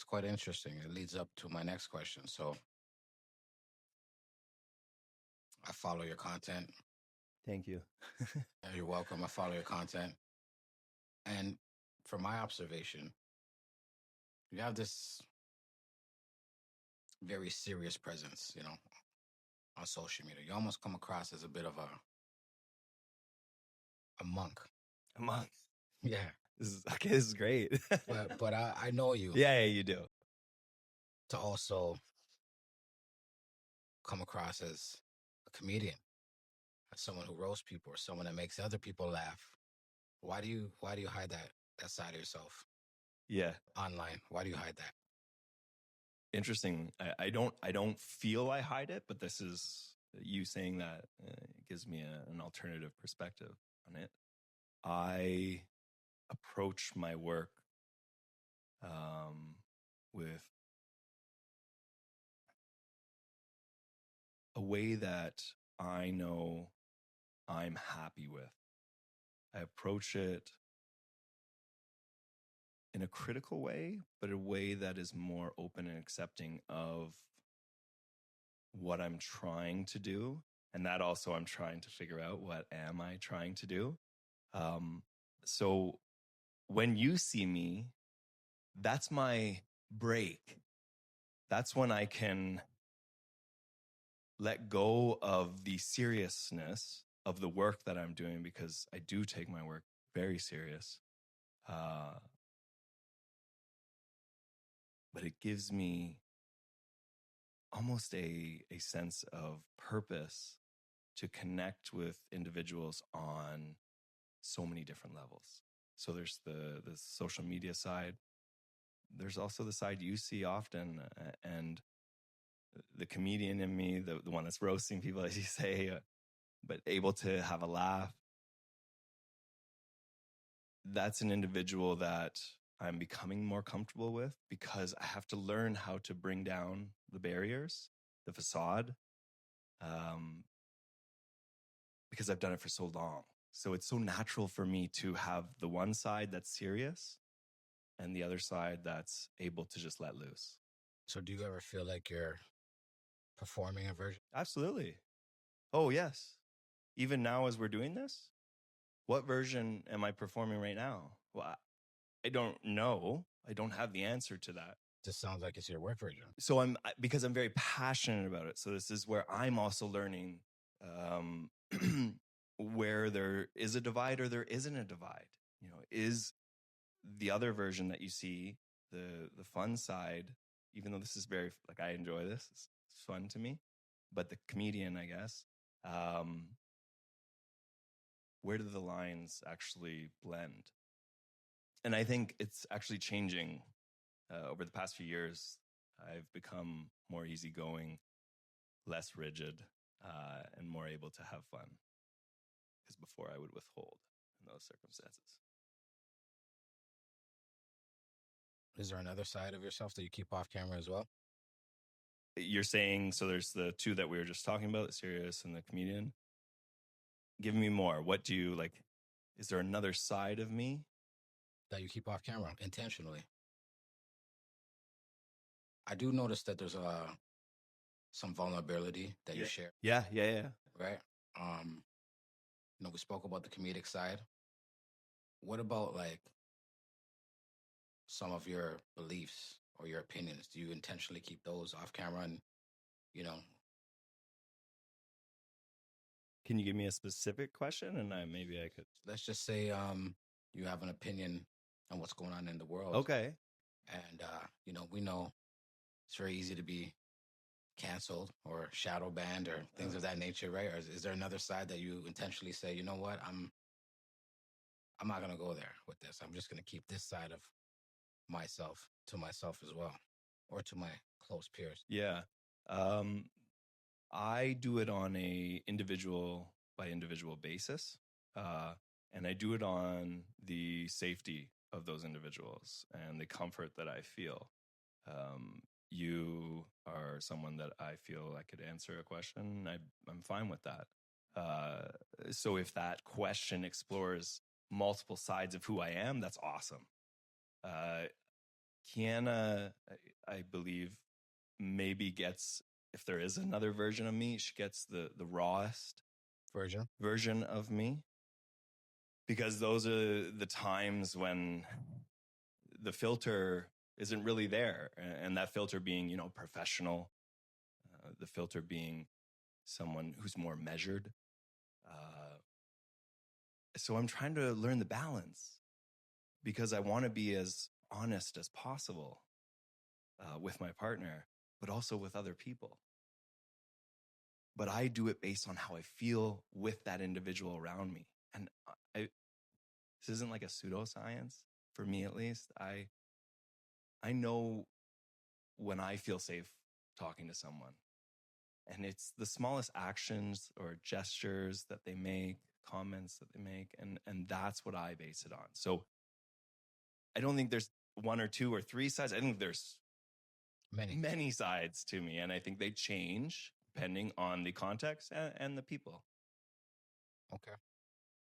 It's quite interesting. It leads up to my next question. So I follow your content. Thank you. You're welcome. I follow your content. And from my observation, you have this very serious presence, on social media. You almost come across as a bit of a monk. A monk. Yeah. This is great. But I know you yeah, you do. to also come across as a comedian, as someone who roasts people or someone that makes other people laugh. Why do you hide that side of yourself Yeah. online? Why do you hide that? Interesting. I don't feel I hide it, but this is you saying that gives me an alternative perspective on it. I approach my work with a way that I know I'm happy with. I approach it in a critical way, but a way that is more open and accepting of what I'm trying to do. And that also I'm trying to figure out, what am I trying to do? So when you see me, that's my break. That's when I can let go of the seriousness of the work that I'm doing, because I do take my work very serious. But it gives me almost a sense of purpose to connect with individuals on so many different levels. So there's the social media side. There's also the side you see often, and the comedian in me, the one that's roasting people, as you say, but able to have a laugh. That's an individual that I'm becoming more comfortable with, because I have to learn how to bring down the barriers, the facade, because I've done it for so long. So it's so natural for me to have the one side that's serious and the other side that's able to just let loose. So do you ever feel like you're performing a version? Absolutely. Oh, yes. Even now as we're doing this, what version am I performing right now? Well, I don't know. I don't have the answer to that. This sounds like it's your work version. So because I'm very passionate about it. So this is where I'm also learning where there is a divide or there isn't a divide. Is the other version that you see, the fun side, even though this is very, like, I enjoy this, it's fun to me, but the comedian, I guess, where do the lines actually blend? And I think it's actually changing over the past few years. I've become more easygoing, less rigid, and more able to have fun, because before I would withhold in those circumstances. Is there another side of yourself that you keep off camera as well? You're saying, so there's the two that we were just talking about, the serious and the comedian. Give me more. What do you like? Is there another side of me that you keep off camera intentionally? I do notice that there's some vulnerability that you share. Yeah. Right? We spoke about the comedic side. What about like some of your beliefs or your opinions? Do you intentionally keep those off camera? And Can you give me a specific question, and maybe I could? Let's just say you have an opinion on what's going on in the world. Okay. And we know it's very easy to be canceled or shadow banned or things of that nature, right? Or is there another side that you intentionally say, you know what, I'm not going to go there with this. I'm just going to keep this side of myself to myself as well, or to my close peers? Yeah. I do it on a individual by individual basis. And I do it on the safety of those individuals and the comfort that I feel. You are someone that I feel I could answer a question. I'm fine with that. So if that question explores multiple sides of who I am, that's awesome. Kiana, I believe, maybe gets, if there is another version of me, she gets the rawest version of me, because those are the times when the filter isn't really there, and that filter being, you know, professional, the filter being someone who's more measured. So I'm trying to learn the balance, because I want to be as honest as possible with my partner, but also with other people. But I do it based on how I feel with that individual around me. And this isn't like a pseudoscience, for me at least. I know when I feel safe talking to someone. And it's the smallest actions or gestures that they make, comments that they make, and that's what I base it on. So I don't think there's one or two or three sides. I think there's many sides to me, and I think they change depending on the context and the people. Okay.